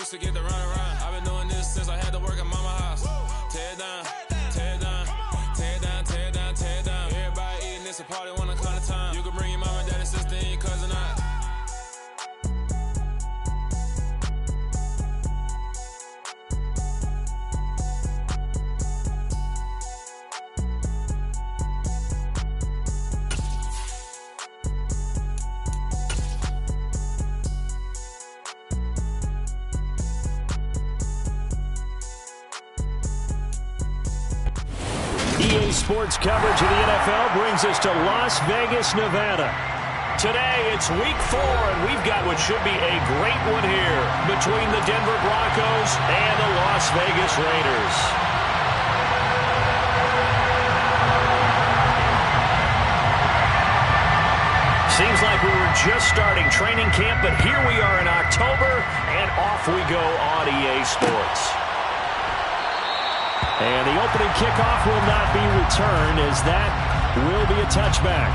used to get the run around. I've been doing this since I had to work at mama house. Tear it down, tear it down, tear it down, tear it down, tear it down. Everybody eating this a party when I come to town. You can bring your mama, daddy, sister, and your cousin out. Sports coverage of the NFL brings us to Las Vegas, Nevada. Today, it's week 4, and we've got what should be a great one here between the Denver Broncos and the Las Vegas Raiders. Seems like we were just starting training camp, but here we are in October, and off we go on EA Sports. And the opening kickoff will not be returned, as that will be a touchback.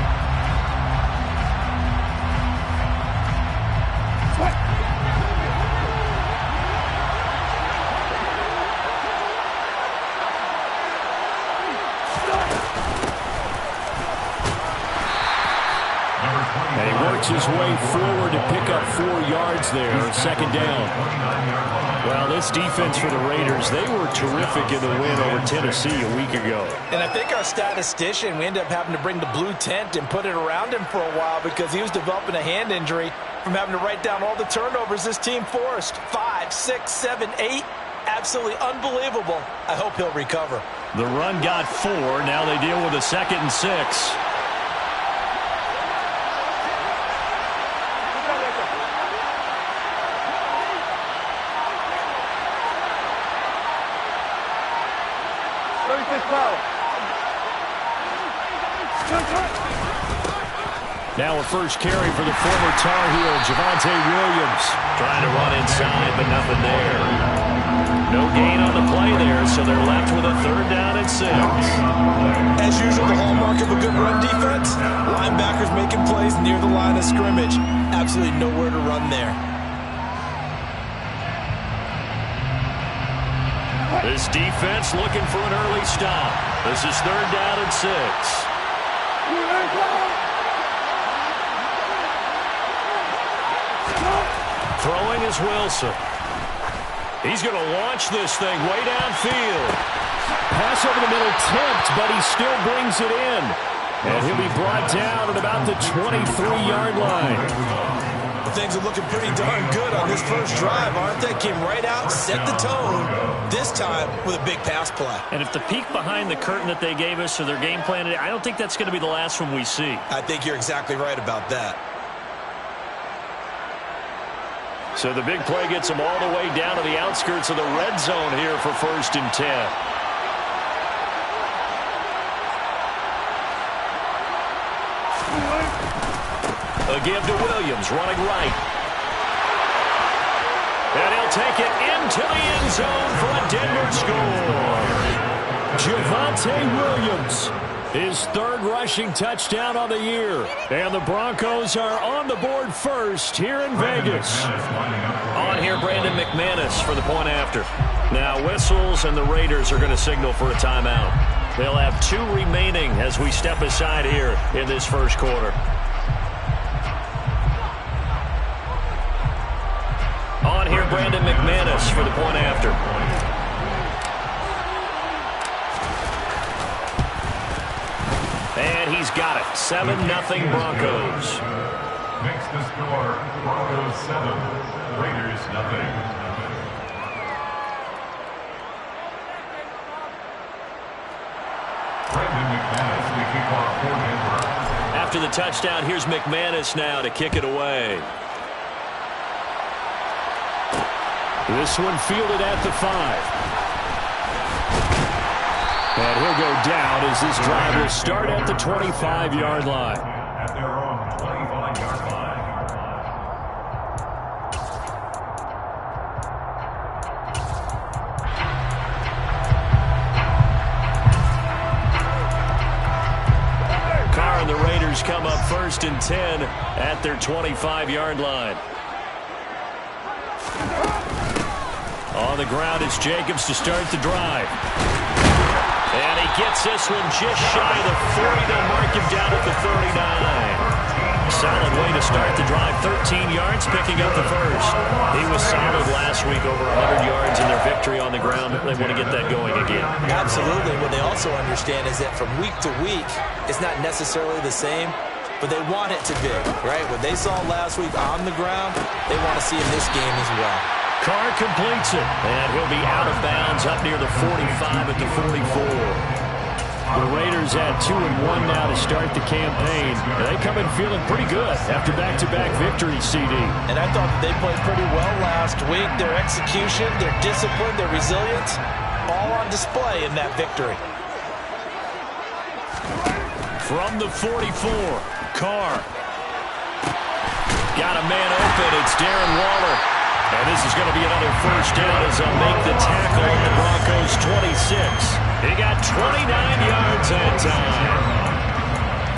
And he works his way forward to pick up 4 yards there, second down. Well, this defense for the Raiders, they were terrific in the win over Tennessee a week ago. And I think our statistician, we ended up having to bring the blue tent and put it around him for a while because he was developing a hand injury from having to write down all the turnovers this team forced. 5, 6, 7, 8. Absolutely unbelievable. I hope he'll recover. The run got 4. Now they deal with a 2nd and 6. Now a first carry for the former Tar Heel, Javonte Williams. Trying to run inside, but nothing there. No gain on the play there, so they're left with a 3rd down and 6. As usual, the hallmark of a good run defense, linebackers making plays near the line of scrimmage. Absolutely nowhere to run there. This defense looking for an early stop. This is 3rd down and 6. Throwing is Wilson. He's going to launch this thing way downfield. Pass over the middle tipped, but he still brings it in. And he'll be brought down at about the 23-yard line. Things are looking pretty darn good on this first drive, aren't they? Came right out, set the tone, this time with a big pass play. And if the peek behind the curtain that they gave us or their game plan, I don't think that's going to be the last one we see. I think you're exactly right about that. So the big play gets them all the way down to the outskirts of the red zone here for 1st and 10. A give to Williams, running right. And he'll take it into the end zone for a Denver score. Javonte Williams, his 3rd rushing touchdown on the year. And the Broncos are on the board first here in Vegas. On here, Brandon McManus for the point after. Now whistles, and the Raiders are going to signal for a timeout. They'll have 2 remaining as we step aside here in this first quarter. On here, Brandon McManus for the point after. And he's got it. 7-0 Broncos. Makes the score Broncos 7, Raiders 0. Brandon McManus to kick off for Denver. After the touchdown, here's McManus now to kick it away. This one fielded at the 5. And he'll go down as this drive will start at the 25-yard line. At their own 25-yard line. Carr and the Raiders come up 1st and 10 at their 25-yard line. on the ground. It's Jacobs to start the drive. And he gets this one just shy of the 40. They'll mark him down at the 39. Solid way to start the drive. 13 yards, picking up the first. He was solid last week, over 100 yards in their victory on the ground. They want to get that going again. Absolutely. What they also understand is that from week to week, it's not necessarily the same, but they want it to be, right? What they saw last week on the ground, they want to see in this game as well. Carr completes it, and he'll be out of bounds up near the 45 at the 44. The Raiders at 2-1 now to start the campaign. They come in feeling pretty good after back-to-back victories, CD. And I thought that they played pretty well last week. Their execution, their discipline, their resilience, all on display in that victory. From the 44, Carr. Got a man open. It's Darren Waller. And this is going to be another first down as they'll make the tackle on the Broncos 26. He got 29 yards that time.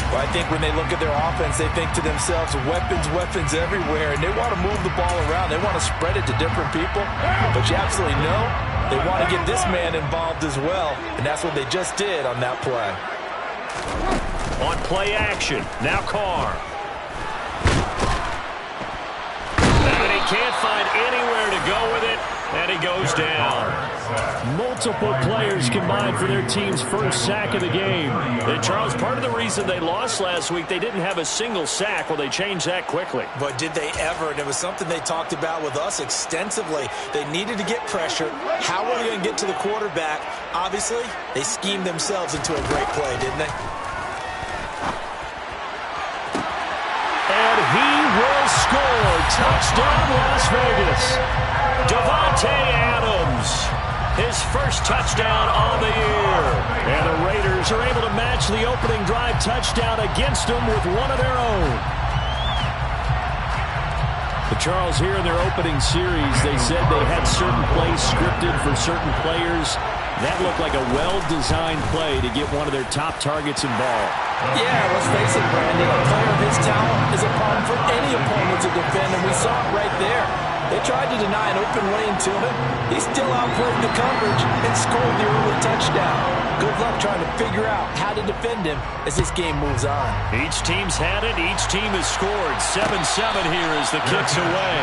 Well, I think when they look at their offense, they think to themselves, weapons, weapons everywhere, and they want to move the ball around. They want to spread it to different people, but you absolutely know they want to get this man involved as well, and that's what they just did on that play. On play action, now Carr. And he can't find anywhere to go with it, and he goes down. Multiple players combined for their team's first sack of the game. And Charles, part of the reason they lost last week, they didn't have a single sack. Well, they changed that quickly. But did they ever? And it was something they talked about with us extensively. They needed to get pressure. How were they going to get to the quarterback? Obviously, they schemed themselves into a great play, didn't they? And he will score. Touchdown, Las Vegas. Davante Adams, his first touchdown on the year. And the Raiders are able to match the opening drive touchdown against them with one of their own. But Charles, here in their opening series, they said they had certain plays scripted for certain players. That looked like a well-designed play to get one of their top targets involved. Yeah, let's face it, Brandon. A player of his talent is a problem for any opponent to defend, and we saw it right there. They tried to deny an open lane to him. He still outplayed the coverage and scored the early touchdown. Good luck trying to figure out how to defend him as this game moves on. Each team's had it. Each team has scored. 7-7 here as the kick's away.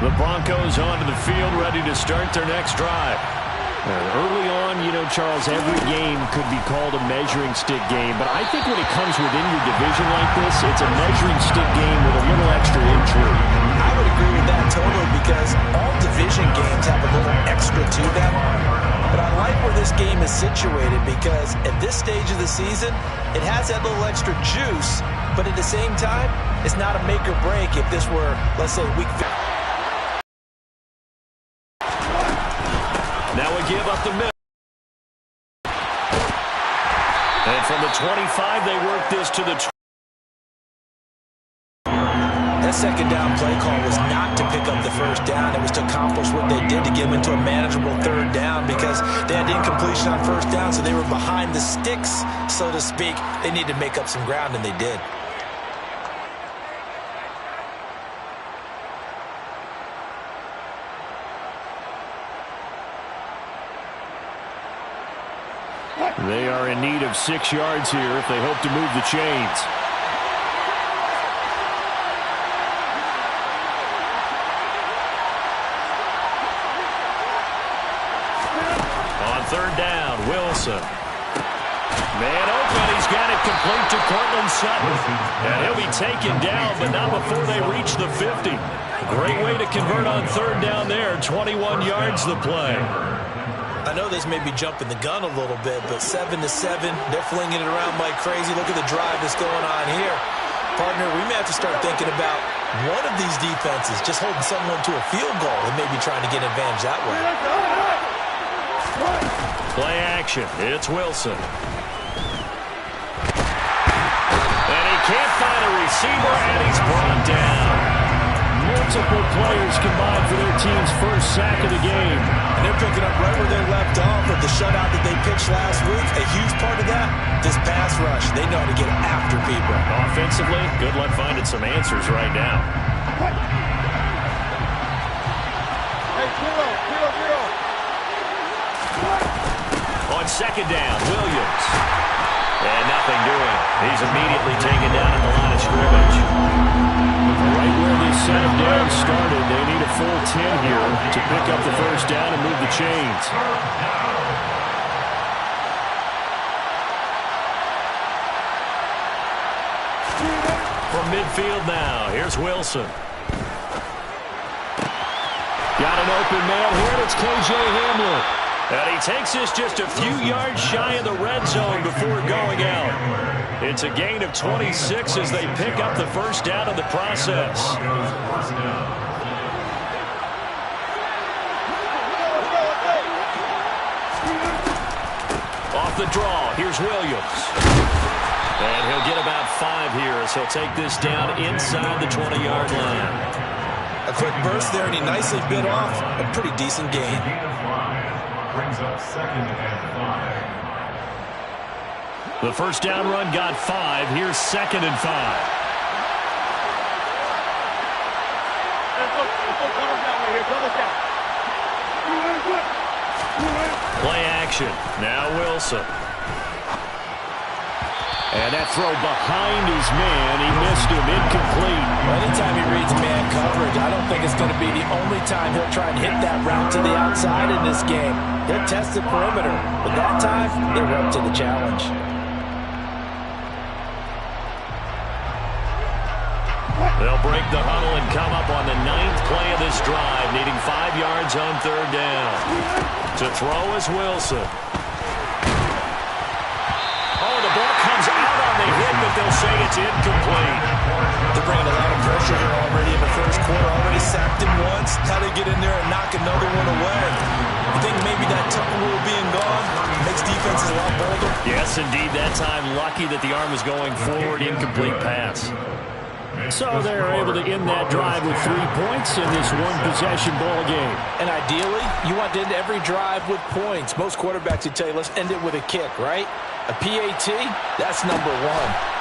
The Broncos onto the field, ready to start their next drive. Early on, you know, Charles, every game could be called a measuring stick game, but I think when it comes within your division like this, it's a measuring stick game with a little extra intrigue. I would agree with that totally, because all division games have a little extra to them. But I like where this game is situated, because at this stage of the season, it has that little extra juice, but at the same time, it's not a make or break if this were, let's say, week 15. Now we give up the middle. And from the 25, they work this to the 20. That second down play call was not to pick up the first down. It was to accomplish what they did to get them into a manageable third down, because they had incompletion on first down, so they were behind the sticks, so to speak. They needed to make up some ground, and they did. They are in need of 6 yards here if they hope to move the chains. On third down, Wilson. Man open, he's got it complete to Cortland Sutton. And he'll be taken down, but not before they reach the 50. Great way to convert on third down there. 21 yards the play. I know this may be jumping the gun a little bit, but 7-7, they're flinging it around like crazy. Look at the drive that's going on here. Partner, we may have to start thinking about one of these defenses just holding someone to a field goal and maybe trying to get an advantage that way. Play action. It's Wilson. And he can't find a receiver, and he's brought down. Multiple players combined for their team's first sack of the game. And they're picking up right where they left off with the shutout that they pitched last week. A huge part of that, this pass rush. They know how to get after people. Offensively, good luck finding some answers right now. On second down, Williams. And nothing doing. He's immediately taken down at the line of scrimmage. Right where this set of downs started, they need a full 10 here to pick up the first down and move the chains. From midfield now, here's Wilson. Got an open man here, and it's K.J. Hamler. And he takes this just a few yards shy of the red zone before going out. It's a gain of 26 as they pick up the first down in the process. Off the draw, here's Williams. And he'll get about 5 here as he'll take this down inside the 20-yard line. A quick burst there, and he nicely bit off a pretty decent gain. Brings up 2nd and 5. The first down run got 5. Here's 2nd and 5. Play action. Now Wilson. And that throw behind his man. He missed him. Incomplete. Anytime he reads man coverage, I don't think it's going to be the only time he'll try and hit that route to the outside in this game. He'll test the perimeter, but that time, they were up to the challenge. They'll break the huddle and come up on the 9th play of this drive, needing 5 yards on 3rd down. To throw is Wilson. But they'll say it's incomplete. They're bringing a lot of pressure here already in the first quarter. Already sacked him once. How they get in there and knock another one away. I think maybe that tucker rule being gone makes defenses a lot bolder. Yes, indeed. That time, lucky that the arm was going forward. Incomplete pass. So they're able to end that drive with 3 points in this one-possession ball game. And ideally, you want to end every drive with points. Most quarterbacks would tell you, let's end it with a kick, right? A PAT, that's number 1.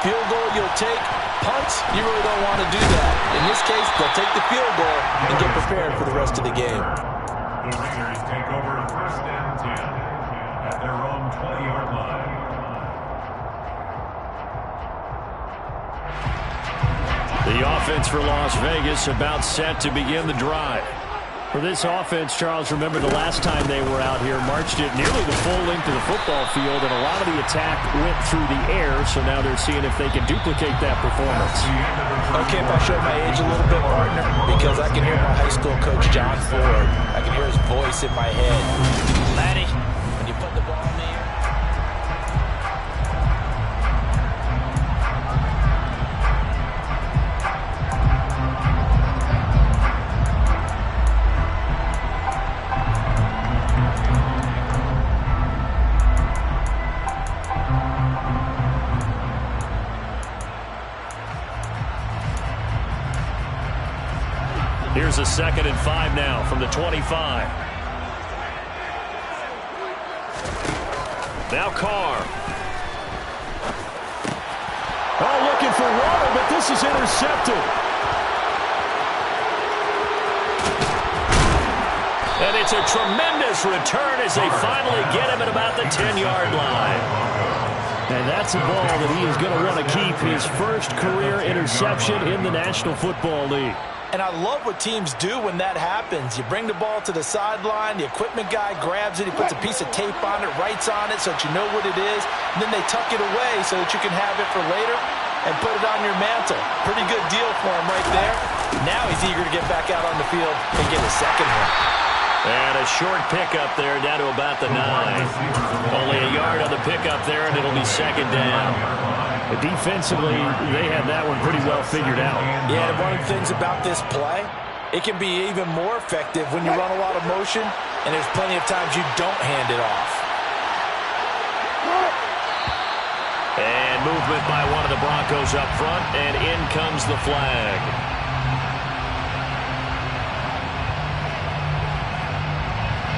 Field goal you'll take. Punts, you really don't want to do that. In this case, they'll take the field goal and get prepared for the rest of the game. The Raiders take over 1st and 10 at their own 20-yard line. The offense for Las Vegas about set to begin the drive. For this offense, Charles, remember the last time they were out here, marched it nearly the full length of the football field, and a lot of the attack went through the air, so now they're seeing if they can duplicate that performance. Okay, if I show my age a little bit, partner, because I can hear my high school coach, John Ford. I can hear his voice in my head. Laddie, when you put the ball in the air. Here's a 2nd and 5 now from the 25. Now Carr. Oh, looking for water, but this is intercepted. And it's a tremendous return as they finally get him at about the 10-yard line. And that's a ball that he is going to want to keep, his first career interception in the National Football League. And I love what teams do when that happens. You bring the ball to the sideline, the equipment guy grabs it, he puts a piece of tape on it, writes on it so that you know what it is, and then they tuck it away so that you can have it for later and put it on your mantle. Pretty good deal for him right there. Now he's eager to get back out on the field and get his second one. And a short pickup there down to about the 9. Only a yard on the pickup there, and it'll be 2nd down. But defensively, they have that one pretty well figured out. Yeah, and one of the things about this play, it can be even more effective when you run a lot of motion, and there's plenty of times you don't hand it off. And And movement by one of the Broncos up front, and in comes the flag.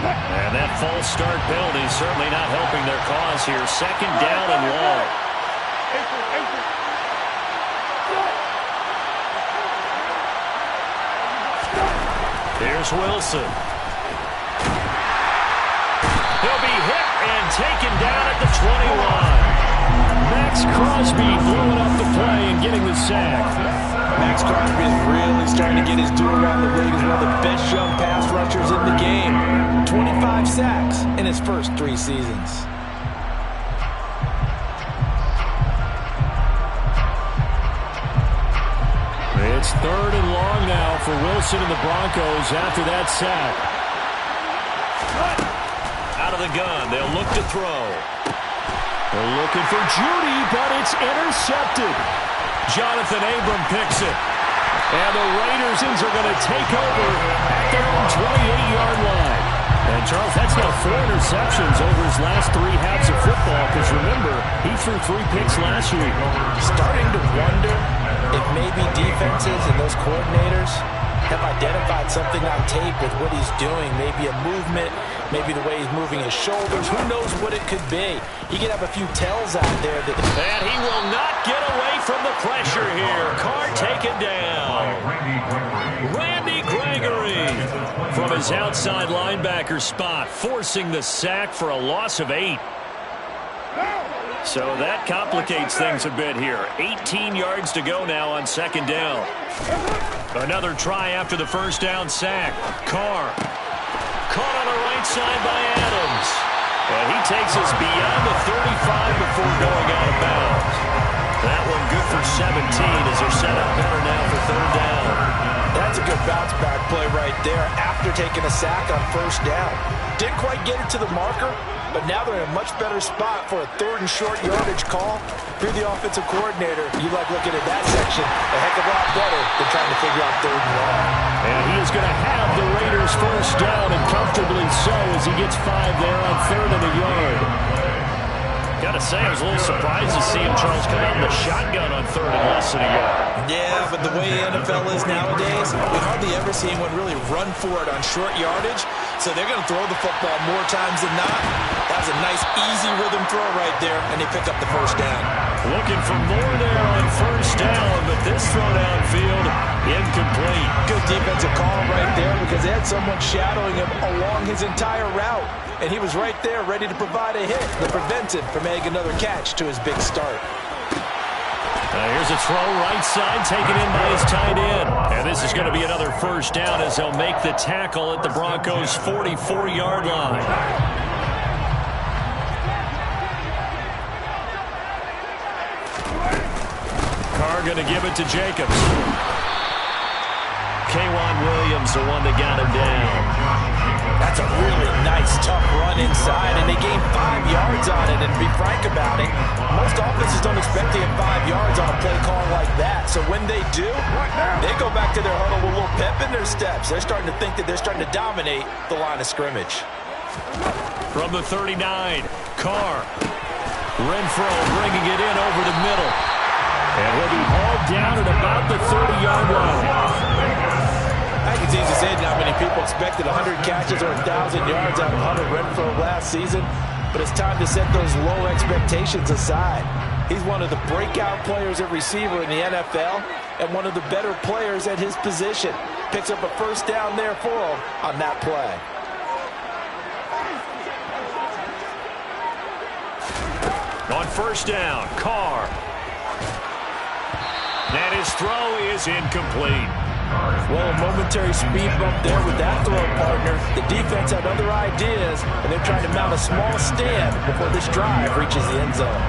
And that false start penalty certainly not helping their cause here. Second down and long. Here's Wilson. He'll be hit and taken down at the 21. Max Crosby blowing up the play and getting the sack. Max Crosby is really starting to get his due around the league as one of the best young pass rushers in the game. 25 sacks in his first 3 seasons. It's third and long now for Wilson and the Broncos after that sack. Out of the gun, they'll look to throw. They're looking for Judy, but it's intercepted. Jonathan Abram picks it. And the Raiders are going to take over at their own 28-yard line. And, Charles, that's now 4 interceptions over his last 3 halves of football, because, remember, he threw 3 picks last week. Starting to wonder if maybe defenses and those coordinators have identified something on tape with what he's doing. Maybe a movement, maybe the way he's moving his shoulders. Who knows what it could be? He could have a few tells out there. And he will not get away from the pressure here. Carr taken down. Randy Gregory from his outside linebacker spot, forcing the sack for a loss of 8. So that complicates things a bit here. 18 yards to go now on second down. Another try after the first down sack. Carr caught on the right side by Adams. And he takes us beyond the 35 before going out of bounds. That one good for 17 as they're set up better now for third down. That's a good bounce back play right there after taking a sack on first down. Didn't quite get it to the marker, but now they're in a much better spot for a third and short yardage call. If you're the offensive coordinator, you like looking at that section a heck of a lot better than trying to figure out third and long. And he is going to have the Raiders first down, and comfortably so, as he gets 5 there on third and a yard. Got to say, I was a little surprised to see him, Charles, come out in the shotgun on third and less than a yard. Yeah, but the way the NFL is nowadays, we hardly ever see anyone really run for it on short yardage. So they're going to throw the football more times than not. That was a nice, easy rhythm throw right there, and they pick up the first down. Looking for more there on first down, but this throw downfield, incomplete. Good defensive call right there because they had someone shadowing him along his entire route. And he was right there ready to provide a hit that prevents him from making another catch to his big start. Here's a throw right side taken in by his tight end. And this is going to be another first down as they'll make the tackle at the Broncos' 44-yard line. Carr going to give it to Jacobs. K'Wan Williams, the one that got him down. That's a really nice, tough run inside, and they gained 5 yards on it. And to be frank about it, most offenses don't expect to get 5 yards on a play call like that. So when they do, they go back to their huddle with a little pep in their steps. They're starting to think that they're starting to dominate the line of scrimmage. From the 39, Carr. Rnfl bringing it in over the middle. And he'll be hauled down at about the 30-yard line. I think it's easy to say now many people expected 100 catches or 1,000 yards out of Hunter Rnfl last season, but it's time to set those low expectations aside. He's one of the breakout players at receiver in the NFL and one of the better players at his position. Picks up a first down there for him on that play. On first down, Carr. And his throw is incomplete. Well, a momentary speed bump there with that throw partner. The defense had other ideas, and they're trying to mount a small stand before this drive reaches the end zone.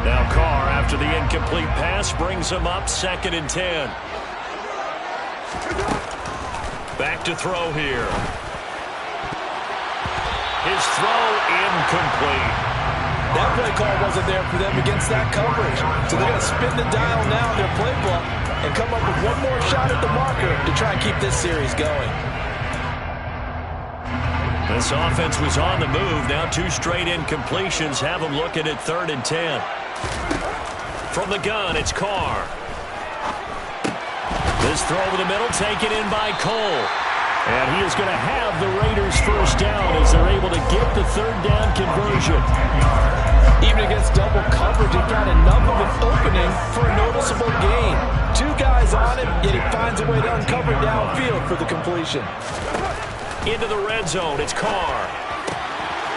Now Carr, after the incomplete pass, brings him up 2nd and 10. Back to throw here. His throw incomplete. That play call wasn't there for them against that coverage. So they're going to spin the dial now in their playbook and come up with one more shot at the marker to try and keep this series going. This offense was on the move. Now 2 straight incompletions have them looking at 3rd and 10. From the gun, it's Carr. This throw over the middle taken in by Cole. And he is going to have the Raiders first down as they're able to get the 3rd down conversion. Even against double coverage, he got enough of an opening for a noticeable gain. 2 guys on him, yet he finds a way to uncover downfield for the completion. Into the red zone, it's Carr.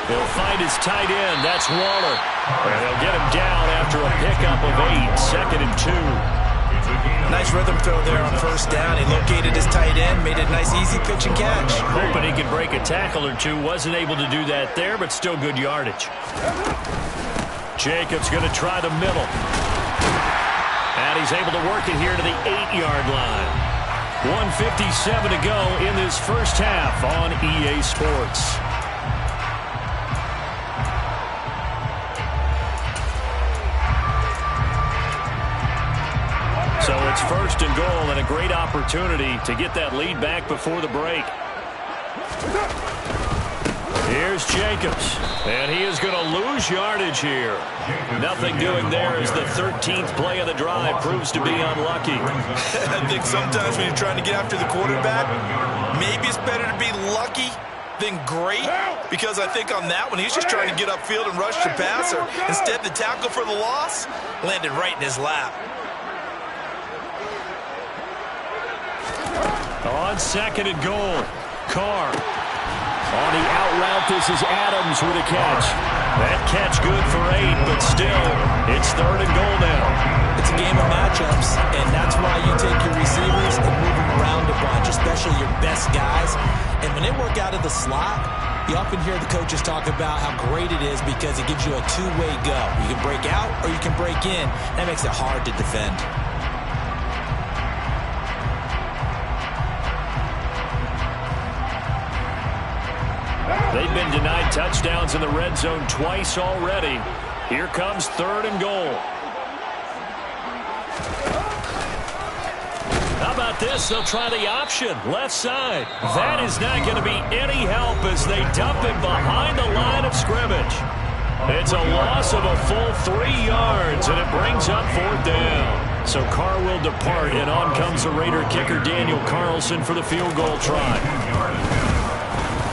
He'll find his tight end, that's Waller. And they'll get him down after a pickup of 8, 2nd and 2. Nice rhythm throw there on 1st down. He located his tight end, made a nice easy pitch and catch. Hoping he could break a tackle or 2. Wasn't able to do that there, but still good yardage. Jacobs going to try the middle. And he's able to work it here to the 8-yard line. 1:57 to go in this first half on EA Sports. So it's 1st and goal and a great opportunity to get that lead back before the break. Here's Jacobs, and he is going to lose yardage here. Nothing doing there as the 13th play of the drive proves to be unlucky. I think sometimes when you're trying to get after the quarterback, maybe it's better to be lucky than great, because I think on that one, he's just trying to get upfield and rush the passer. Instead, the tackle for the loss landed right in his lap. On 2nd and goal, Carr. On the out route, this is Adams with a catch. That catch good for 8, but still, it's 3rd and goal now. It's a game of matchups, and that's why you take your receivers and move them around a bunch, especially your best guys. And when they work out of the slot, you often hear the coaches talk about how great it is because it gives you a 2-way go. You can break out or you can break in. That makes it hard to defend. They've been denied touchdowns in the red zone twice already. Here comes 3rd and goal. How about this? They'll try the option, left side. That is not going to be any help as they dump him behind the line of scrimmage. It's a loss of a full 3 yards, and it brings up 4th down. So Carr will depart, and on comes the Raider kicker Daniel Carlson for the field goal try.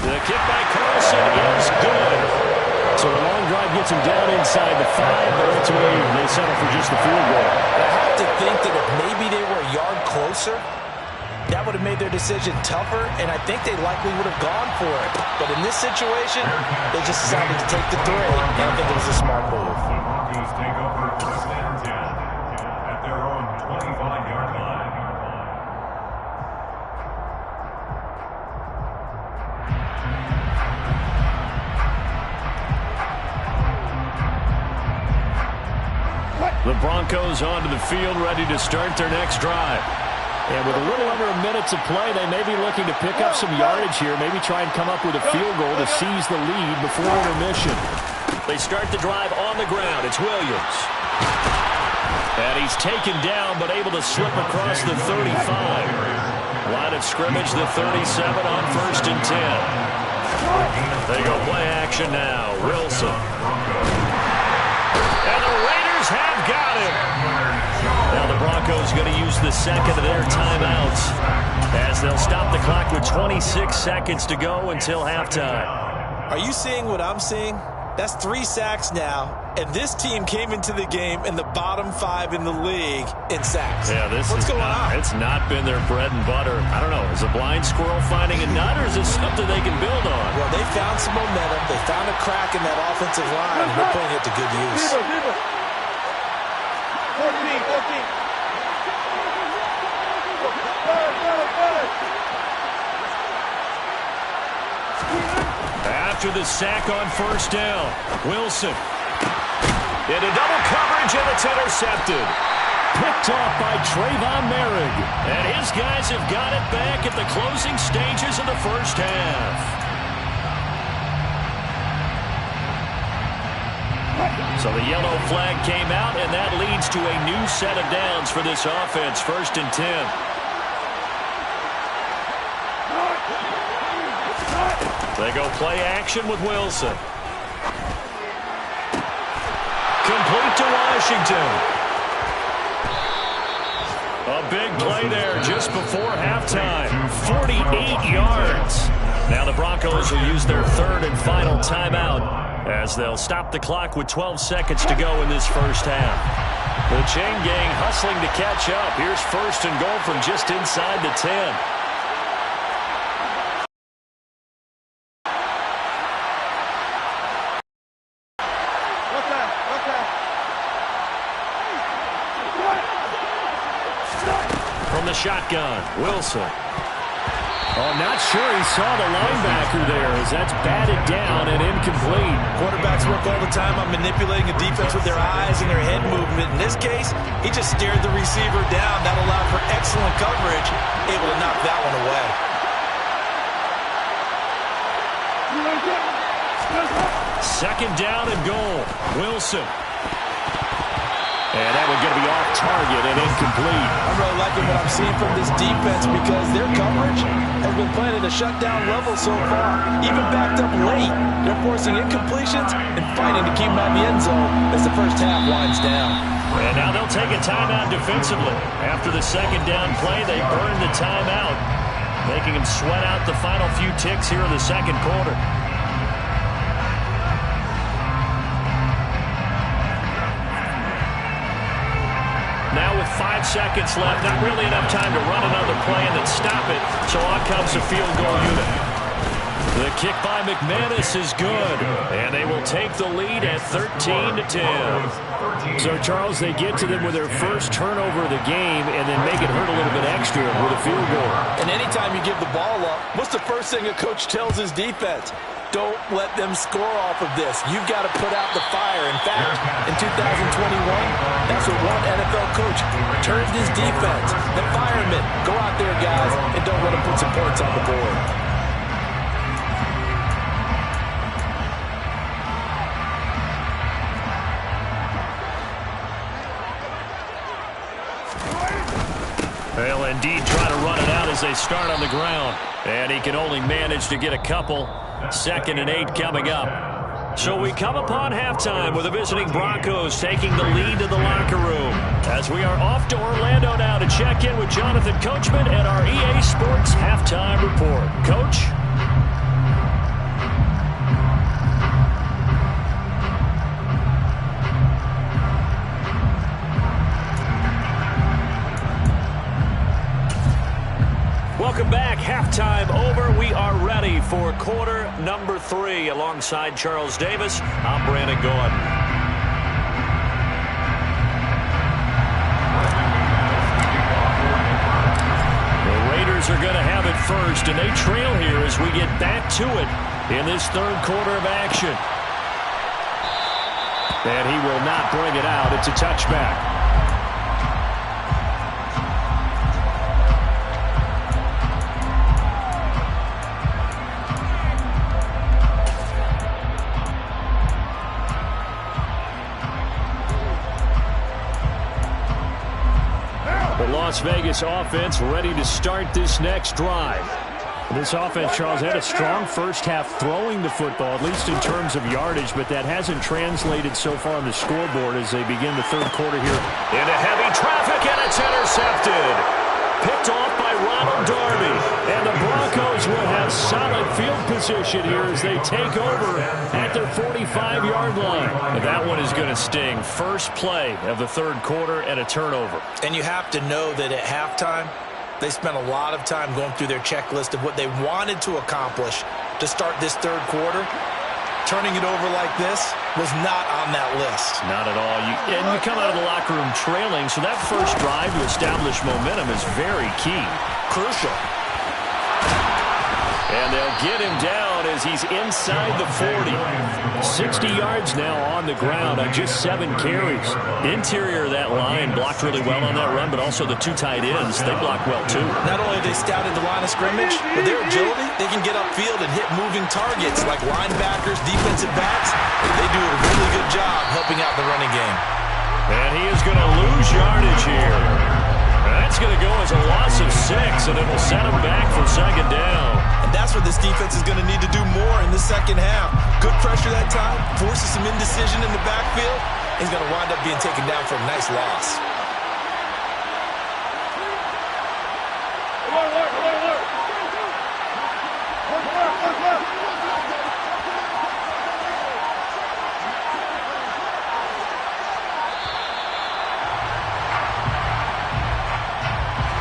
The kick by Carlson is good. So the long drive gets him down inside the 5, but ultimately they settle for just the field goal. I have to think that if maybe they were a yard closer, that would have made their decision tougher, and I think they likely would have gone for it. But in this situation, they just decided to take the 3, and I think it was a smart move. Broncos take over 1st and 10 at their own 25-yard line. The Broncos onto the field, ready to start their next drive. And with a little under a minute to play, they may be looking to pick up some yardage here, maybe try and come up with a field goal to seize the lead before intermission. They start the drive on the ground. It's Williams. And he's taken down, but able to slip across the 35. Line of scrimmage, the 37 on 1st and 10. They go play action now. Wilson. And the Raiders have got him. Now the Broncos going to use the 2nd of their timeouts as they'll stop the clock with 26 seconds to go until halftime. Are you seeing what I'm seeing? That's 3 sacks now, and this team came into the game in the bottom 5 in the league in sacks. Yeah, What's going on? It's not been their bread and butter. I don't know. Is a blind squirrel finding a nut, or is this something they can build on? Well, they found some momentum. They found a crack in that offensive line, and they're putting it to good use. 14. After the sack on 1st down, Wilson. Into double coverage, and it's intercepted. Picked off by Trayvon Merrick. And his guys have got it back at the closing stages of the first half. So the yellow flag came out, and that leads to a new set of downs for this offense. 1st and 10. They go play action with Wilson. Complete to Washington. A big play there just before halftime. 48 yards. Now the Broncos will use their third and final timeout as they'll stop the clock with 12 seconds to go in this first half. The chain gang hustling to catch up. Here's first and goal from just inside the 10. From the shotgun, Wilson. Oh, not sure he saw the linebacker there as that's batted down and incomplete. Quarterbacks work all the time on manipulating a defense with their eyes and their head movement. In this case, he just stared the receiver down. That allowed for excellent coverage, able to knock that one away. Second down and goal. Wilson. And that one going to be off target and incomplete. I'm really liking what I'm seeing from this defense because their coverage has been playing at a shutdown level so far. Even backed up late, they're forcing incompletions and fighting to keep them out of the end zone as the first half winds down. And now they'll take a timeout defensively. After the second down play, they burn the timeout, making them sweat out the final few ticks here in the second quarter. Now with 5 seconds left, not really enough time to run another play and then stop it, so on comes the field goal unit. The kick by McManus is good, and they will take the lead at 13-10. So, Charles, they get to them with their first turnover of the game and then make it hurt a little bit extra with a field goal. And anytime you give the ball up, what's the first thing a coach tells his defense? Don't let them score off of this. You've got to put out the fire. In fact, in 2021, that's what one NFL coach turned his defense. The firemen, go out there, guys, and don't let them put some points on the board. They'll indeed try to run it out as they start on the ground. And he can only manage to get a couple. 2nd and 8 coming up. So we come upon halftime with the visiting Broncos taking the lead to the locker room. As we are off to Orlando now to check in with Jonathan Coachman at our EA Sports Halftime Report. Coach? Welcome back. Halftime over. We are ready for quarter number 3. Alongside Charles Davis, I'm Brandon Gordon. The Raiders are going to have it first, and they trail here as we get back to it in this third quarter of action. And he will not bring it out. It's a touchback. Las Vegas offense ready to start this next drive. This offense, Charles, had a strong first half throwing the football, at least in terms of yardage, but that hasn't translated so far on the scoreboard as they begin the third quarter here. Into heavy traffic, and it's intercepted. Picked off by Ronald Darby. And the Broncos will have solid field position here as they take over at their 45-yard line. And that one is going to sting. First play of the third quarter and a turnover. And you have to know that at halftime, they spent a lot of time going through their checklist of what they wanted to accomplish to start this third quarter. Turning it over like this was not on that list. Not at all. And you come out of the locker room trailing, so that first drive to establish momentum is very key. Crucial. And they'll get him down as he's inside the 40. 60 yards now on the ground on just 7 carries. Interior of that line blocked really well on that run, but also the 2 tight ends, they blocked well too. Not only have they scouted the line of scrimmage, with their agility, they can get upfield and hit moving targets like linebackers, defensive backs. They do a really good job helping out the running game. And he is going to lose yardage here. That's going to go as a loss of 6, and it'll set him back for second down. And that's what this defense is going to need to do more in the second half. Good pressure that time, forces some indecision in the backfield. He's going to wind up being taken down for a nice loss.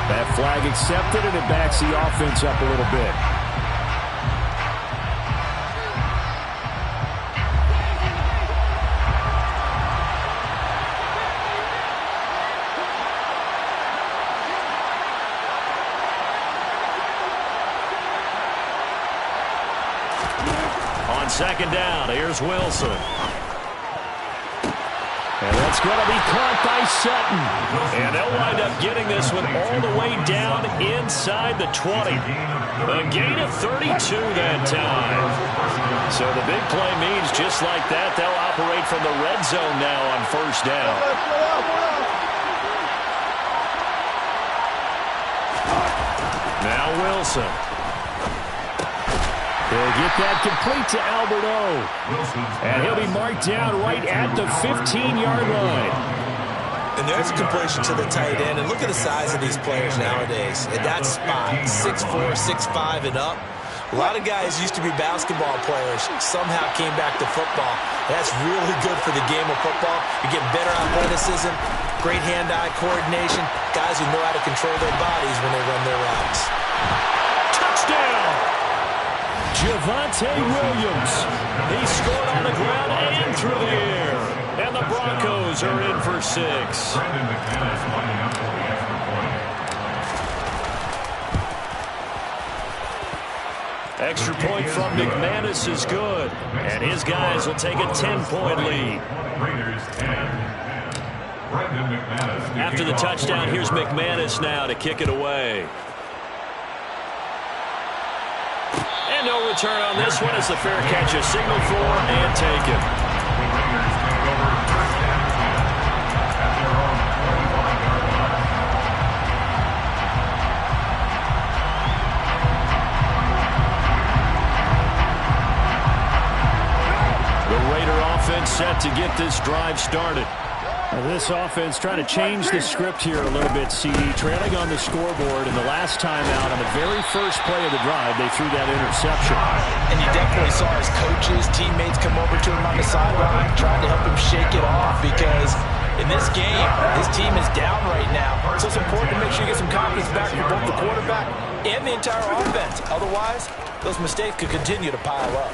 That flag accepted, and it backs the offense up a little bit. On second down, here's Wilson. And that's going to be caught by Sutton. And they'll wind up getting this one all the way down inside the 20. A gain of 32 that time. So the big play means just like that, they'll operate from the red zone now on first down. Now Wilson. He'll get that complete to Alberto. And he'll be marked down right at the 15-yard line. And there's a completion to the tight end. And look at the size of these players nowadays. At that spot, 6'4", 6'5", and up. A lot of guys used to be basketball players, somehow came back to football. That's really good for the game of football. You're getting better athleticism, great hand-eye coordination, guys who know how to control their bodies when they run their routes. Touchdown! Javonte Williams. He scored on the ground and through the air. And the Broncos are in for 6. Brandon McManus lining up for the extra point. Extra point from McManus is good. And his guys will take a 10-point lead. Raiders 10. Brandon McManus. After the touchdown, here's McManus now to kick it away. And no return on this one as the fair catch is signaled for and taken. The Raiders take over first and 10 at their own 25-yard line. The Raider offense set to get this drive started. This offense trying to change the script here a little bit, CD. Trailing on the scoreboard, and the last time out on the very first play of the drive, they threw that interception. And you definitely saw his coaches, teammates come over to him on the sideline, trying to help him shake it off because in this game, his team is down right now. So it's important to make sure you get some confidence back for both the quarterback and the entire offense. Otherwise, those mistakes could continue to pile up.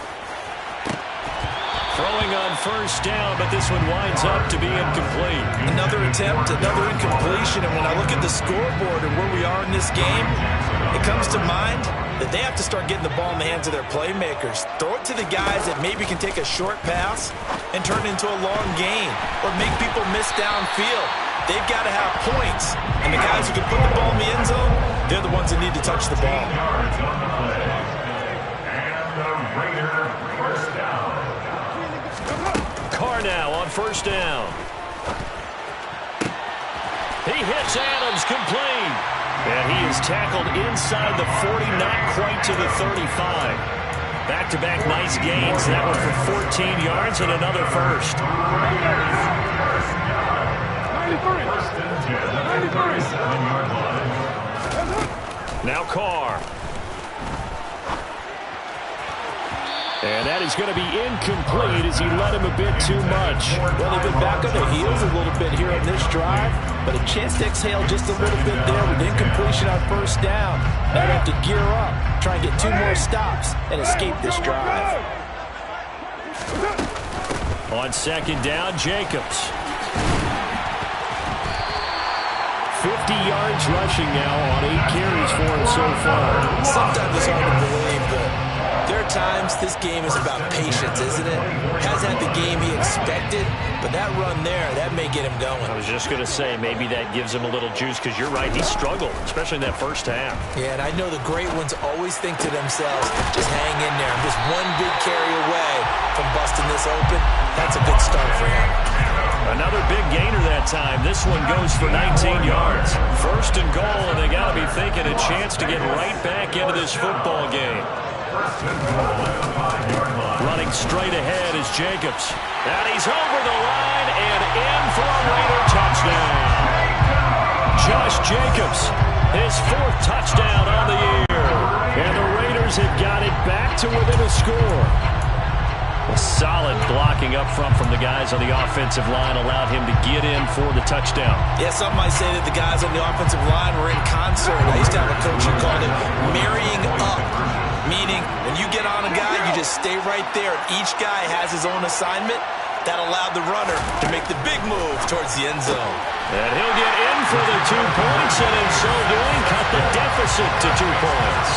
Throwing on first down, but this one winds up to be incomplete. Another attempt, another incompletion, and when I look at the scoreboard and where we are in this game, it comes to mind that they have to start getting the ball in the hands of their playmakers. Throw it to the guys that maybe can take a short pass and turn it into a long gain or make people miss downfield. They've got to have points, and the guys who can put the ball in the end zone, they're the ones that need to touch the ball. Yards on the play. And the Raider first down. Carr now on first down. He hits Adams complete. And he is tackled inside the 40, not quite to the 35. Back-to-back nice gains. That one for 14 yards and another first. First and 10 at the 37-yard line. Now Carr. And that is going to be incomplete as he led him a bit too much. Well, they've been back on their heels a little bit here on this drive, but a chance to exhale just a little bit there with incompletion on first down. Now they have to gear up, try and get 2 more stops, and escape this drive. On second down, Jacobs. 50 yards rushing now on 8 carries for him so far. Sometimes it's hard to believe, but there are times this game is about patience, isn't it? Hasn't had the game he expected, but that run there, that may get him going. I was just going to say, maybe that gives him a little juice, because you're right, he struggled, especially in that first half. Yeah, and I know the great ones always think to themselves, just hang in there. I'm just one big carry away from busting this open, that's a good start for him. Another big gainer that time. This one goes for 19 yards. First and goal, and they got to be thinking a chance to get right back into this football game. Running straight ahead is Jacobs. And he's over the line and in for a Raider touchdown. Josh Jacobs, his 4th touchdown on the year. And the Raiders have got it back to within a score. A solid blocking up front from the guys on the offensive line allowed him to get in for the touchdown. Yeah, some might say that the guys on the offensive line were in concert. I used to have a coach who called it marrying up, meaning when you get on a guy, you just stay right there. Each guy has his own assignment. That allowed the runner to make the big move towards the end zone. And he'll get in for the 2 points, and in so doing, cut the deficit to 2 points.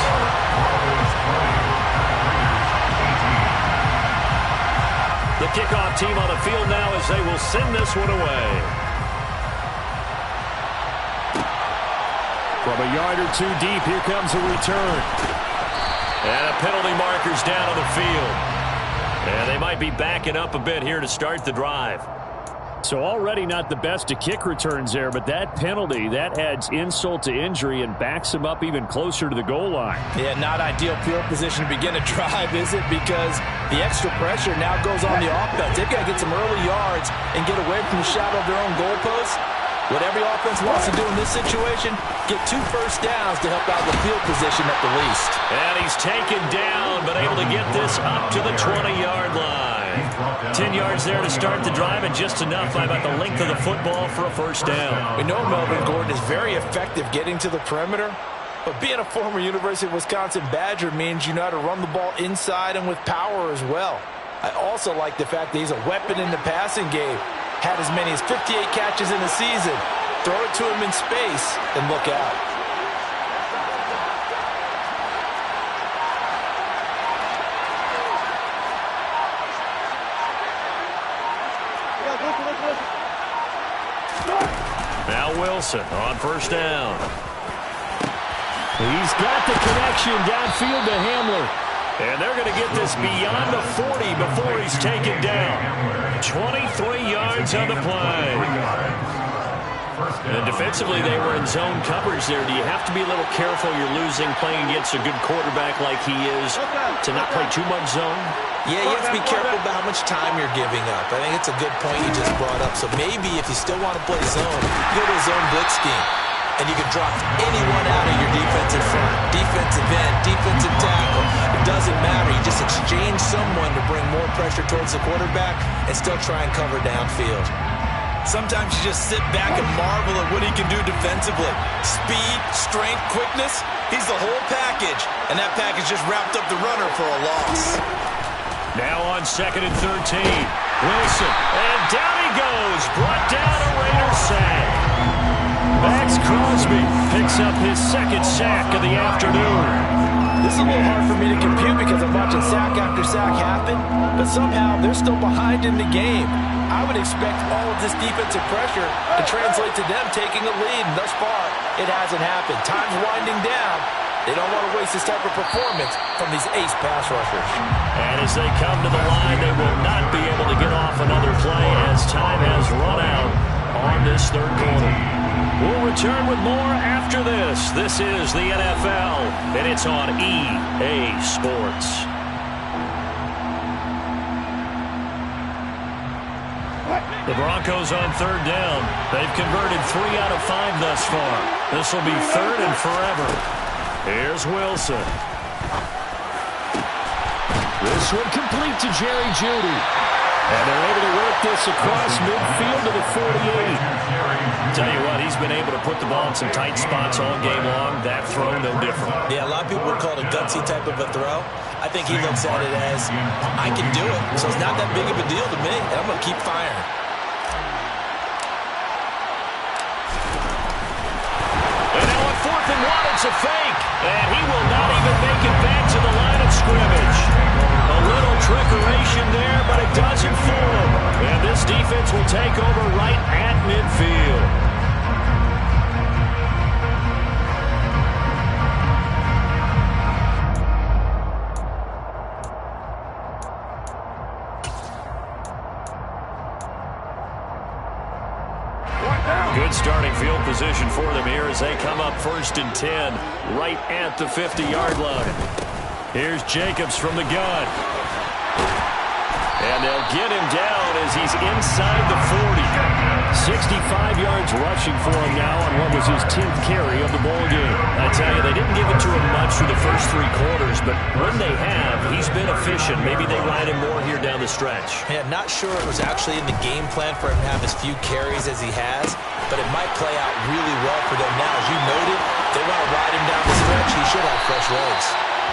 The kickoff team on the field now as they will send this one away. From a yard or 2 deep, here comes a return. And a penalty marker's down on the field. And they might be backing up a bit here to start the drive. So already not the best of kick returns there, but that penalty, that adds insult to injury and backs him up even closer to the goal line. Yeah, not ideal field position to begin a drive, is it? Because the extra pressure now goes on the offense. They've got to get some early yards and get away from the shadow of their own goalposts. What every offense wants to do in this situation, get 2 first downs to help out the field position at the least. And he's taken down, but able to get this up to the 20-yard line. 10 yards there to start the drive, and just enough by about the length of the football for a first down. We know Melvin Gordon is very effective getting to the perimeter, but being a former University of Wisconsin Badger means you know how to run the ball inside and with power as well. I also like the fact that he's a weapon in the passing game. Had as many as 58 catches in the season. Throw it to him in space and look out. Now Wilson on first down. He's got the connection downfield to Hamler. And they're going to get this beyond the 40 before he's taken down. 23 yards on the play. And defensively, they were in zone coverage there. Do you have to be a little careful? You're losing playing against a good quarterback like he is to not play too much zone? Yeah, you have to be careful about how much time you're giving up. I think it's a good point you just brought up. So maybe if you still want to play zone, go to a zone blitz scheme. And you can drop anyone out of your defensive front, defensive end, defensive tackle. It doesn't matter. You just exchange someone to bring more pressure towards the quarterback and still try and cover downfield. Sometimes you just sit back and marvel at what he can do defensively. Speed, strength, quickness, he's the whole package. And that package just wrapped up the runner for a loss. Now on 2nd and 13. Wilson, and down he goes. Brought down a Raiders sack. Max Crosby picks up his 2nd sack of the afternoon. This is a little hard for me to compute because I'm watching sack after sack happen, but somehow they're still behind in the game. I would expect all of this defensive pressure to translate to them taking a lead, and thus far, it hasn't happened. Time's winding down. They don't want to waste this type of performance from these ace pass rushers. And as they come to the line, they will not be able to get off another play as time has run out on this 3rd quarter. We'll return with more after this. This is the NFL, and it's on EA Sports. The Broncos on 3rd down. They've converted 3 out of 5 thus far. This will be 3rd and forever. Here's Wilson. This one complete to Jerry Jeudy. And they're able to work this across midfield to the 48. Tell you what, he's been able to put the ball in some tight spots all game long. That throw, no different. Yeah, a lot of people would call it a gutsy type of a throw. I think he looks at it as, I can do it, so it's not that big of a deal to me, and I'm going to keep firing. And now on 4th and 1, it's a fake. And he will not even make it back to the line of scrimmage. A little trickeration there, but it doesn't fool him. And this defense will take over right at midfield. Good starting field position for them here as they come up 1st and 10 right at the 50-yard line. Here's Jacobs from the gun. And they'll get him down as he's inside the 40. 65 yards rushing for him now on what was his 10th carry of the ball game. I tell you, they didn't give it to him much through the first 3 quarters, but when they have, he's been efficient. Maybe they ride him more here down the stretch. Yeah, not sure it was actually in the game plan for him to have as few carries as he has, but it might play out really well for them now. As you noted, they want to ride him down the stretch. He should have fresh legs.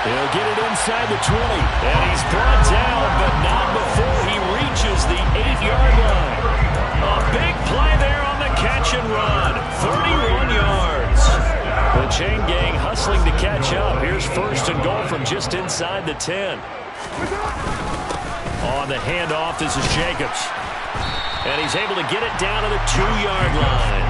He'll get it inside the 20, and he's brought down, but not before he reaches the 8-yard line. A big play there on the catch and run. 31 yards. The chain gang hustling to catch up. Here's 1st and goal from just inside the 10. On the handoff, this is Jacobs. And he's able to get it down to the 2-yard line.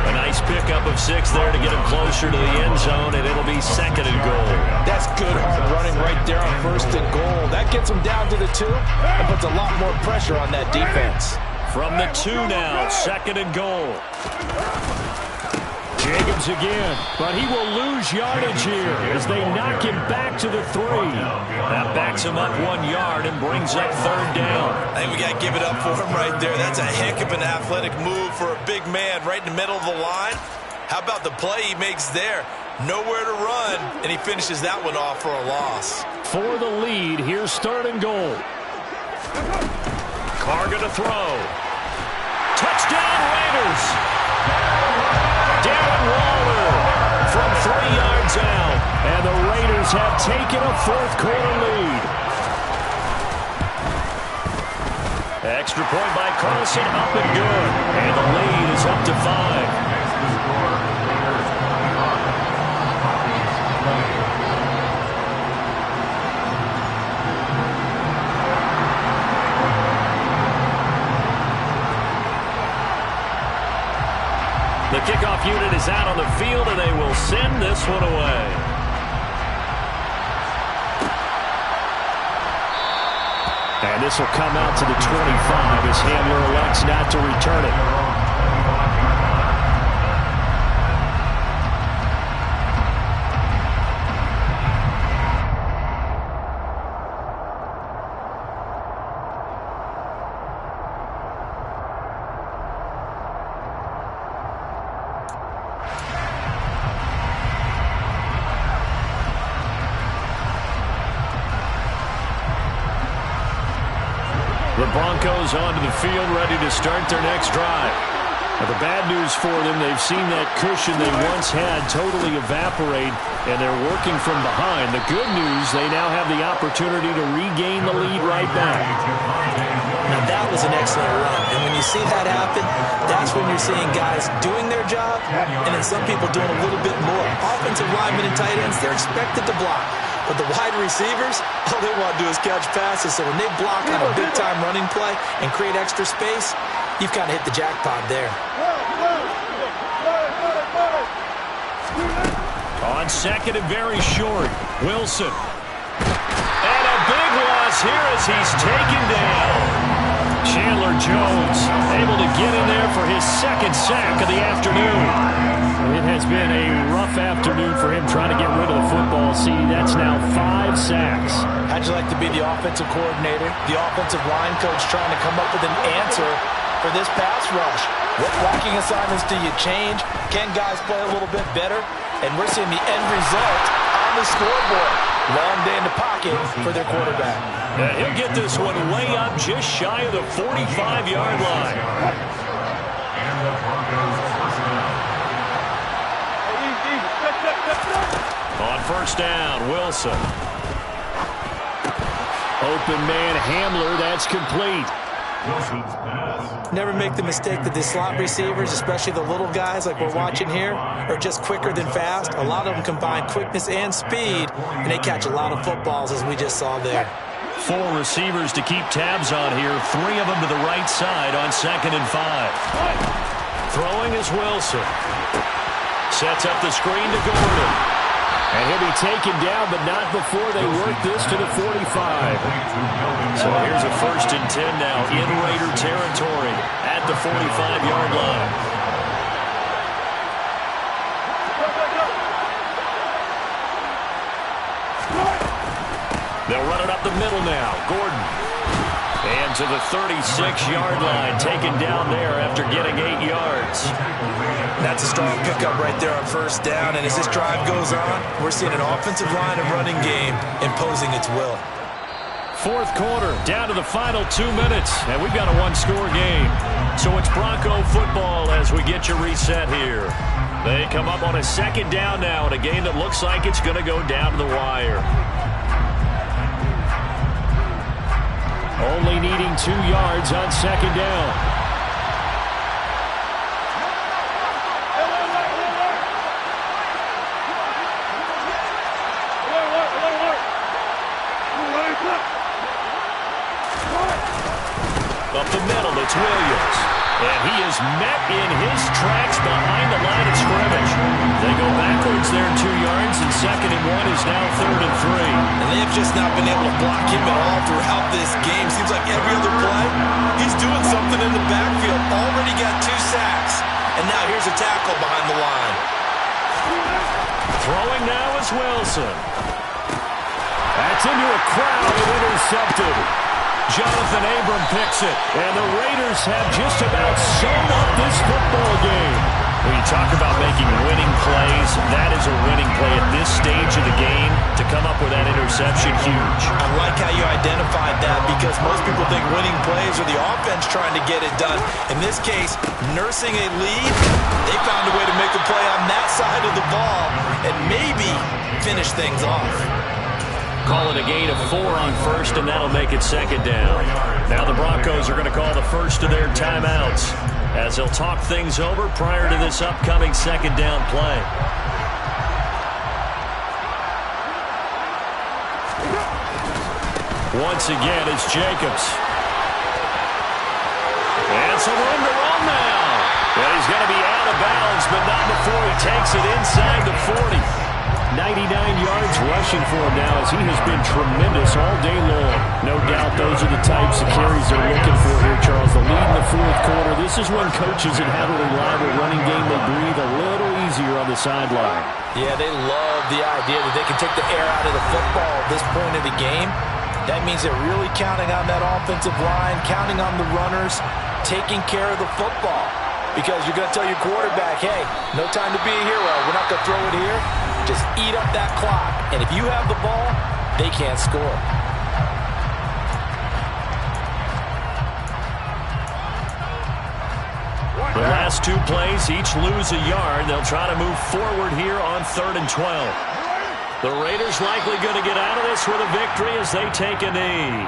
A nice pickup of 6 there to get him closer to the end zone, and it'll be 2nd and goal. That's good hard running right there on 1st and goal. That gets him down to the 2 and puts a lot more pressure on that defense. From the 2 now, 2nd and goal. Jacobs again, but he will lose yardage here as they knock him back to the 3. That backs him up 1 yard and brings up 3rd down. I think we got to give it up for him right there. That's a heck of an athletic move for a big man right in the middle of the line. How about the play he makes there? Nowhere to run, and he finishes that one off for a loss. For the lead, here's 3rd and goal. Carr going to throw. Touchdown Raiders! Darren Waller from 3 yards out. And the Raiders have taken a 4th quarter lead. Extra point by Carlson, up and good. And the lead is up to 5. The kickoff unit is out on the field, and they will send this one away. And this will come out to the 25 as Hamler elects not to return it. The Broncos onto the field, ready to start their next drive. But the bad news for them, they've seen that cushion they once had totally evaporate, and they're working from behind. The good news, they now have the opportunity to regain the lead right back. Now that was an excellent run, and when you see that happen, that's when you're seeing guys doing their job, and then some people doing a little bit more. Offensive linemen and tight ends, they're expected to block. But the wide receivers, all they want to do is catch passes. So when they block on a big-time running play and create extra space, you've kind of hit the jackpot there. On 2nd and very short, Wilson. And a big loss here as he's taken down. Chandler Jones able to get in there for his 2nd sack of the afternoon. It has been a rough afternoon for him trying to get rid of the football. See, that's now 5 sacks. How'd you like to be the offensive coordinator, the offensive line coach trying to come up with an answer for this pass rush? What blocking assignments do you change? Can guys play a little bit better? And we're seeing the end result on the scoreboard. Long day in the pocket for their quarterback. And he'll get this one way up just shy of the 45-yard line. And the Broncos first down. On 1st down, Wilson. Open man Hamler, that's complete. Wilson's pass. Never make the mistake that the slot receivers, especially the little guys like we're watching here, are just quicker than fast. A lot of them combine quickness and speed, and they catch a lot of footballs, as we just saw there. 4 receivers to keep tabs on here. 3 of them to the right side on 2nd and 5. Throwing is Wilson. Sets up the screen to Gordon. And he'll be taken down, but not before they work this to the 45. So here's a 1st and 10 now in Raider territory at the 45-yard line. They'll run it up the middle now. Gordon. And to the 36-yard line, taken down there after getting 8 yards. That's a strong pickup right there on first down. And as this drive goes on, we're seeing an offensive line and running game imposing its will. Fourth quarter, down to the final 2 minutes, and we've got a one-score game. So it's Bronco football as we get you reset here. They come up on a second down now in a game that looks like it's going to go down to the wire. Only needing 2 yards on second down. Up the middle, it's Williams. And he is met in his tracks behind the line of scrimmage. They go backwards there 2 yards, and 2nd and 1 is now 3rd and 3. And they have just not been able to block him at all throughout this game. Seems like every other play, he's doing something in the backfield. Already got 2 sacks. And now here's a tackle behind the line. Throwing now is Wilson. That's into a crowd and intercepted. Jonathan Abram picks it, and the Raiders have just about sewn up this football game. When you talk about making winning plays, that is a winning play at this stage of the game. To come up with that interception, huge. I like how you identified that because most people think winning plays are the offense trying to get it done. In this case, nursing a lead, they found a way to make a play on that side of the ball and maybe finish things off. Call it a gain of 4 on first, and that'll make it second down. Now the Broncos are going to call the first of their timeouts as they'll talk things over prior to this upcoming second down play. Once again, it's Jacobs. And some room to run now. And he's going to be out of bounds, but not before he takes it inside the 40. 99 yards rushing for him now as he has been tremendous all day long. No doubt those are the types of carries they're looking for here, Charles. The lead in the fourth quarter. This is when coaches that have a reliable running game, they breathe a little easier on the sideline. Yeah, they love the idea that they can take the air out of the football at this point of the game. That means they're really counting on that offensive line, counting on the runners, taking care of the football. Because you're going to tell your quarterback, hey, no time to be a hero. We're not going to throw it here. Just eat up that clock. And if you have the ball, they can't score. The last 2 plays, each lose a yard. They'll try to move forward here on 3rd and 12. The Raiders likely going to get out of this with a victory as they take a knee.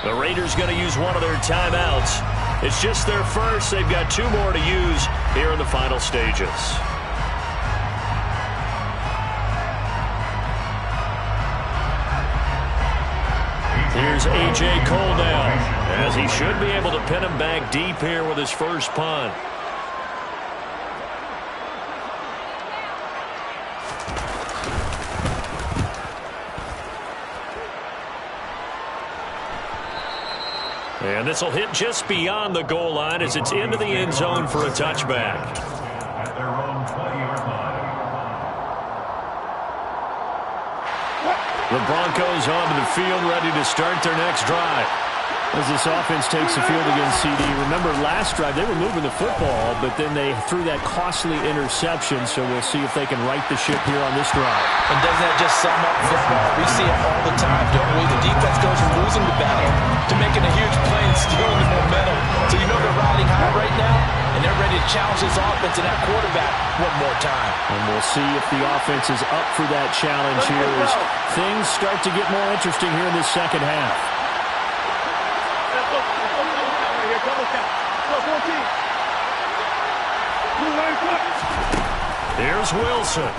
The Raiders going to use one of their timeouts. It's just their first. They've got 2 more to use here in the final stages. Here's A.J. Cole now, as he should be able to pin him back deep here with his first punt. And this will hit just beyond the goal line as it's into the end zone for a touchback. At their own 20-yard line. The Broncos onto the field, ready to start their next drive. As this offense takes the field against CD. Remember, last drive, they were moving the football, but then they threw that costly interception, so we'll see if they can right the ship here on this drive. And doesn't that just sum up football? We see it all the time, don't we? The defense goes from losing the battle to making a huge play and stealing the momentum. So you know they're riding high right now, and they're ready to challenge this offense and that quarterback one more time. And we'll see if the offense is up for that challenge here as things start to get more interesting here in this second half. Here, double count. Here's Wilson.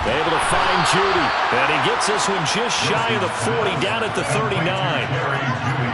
Able to find Judy. And he gets this one just shy of the 40, down at the 39.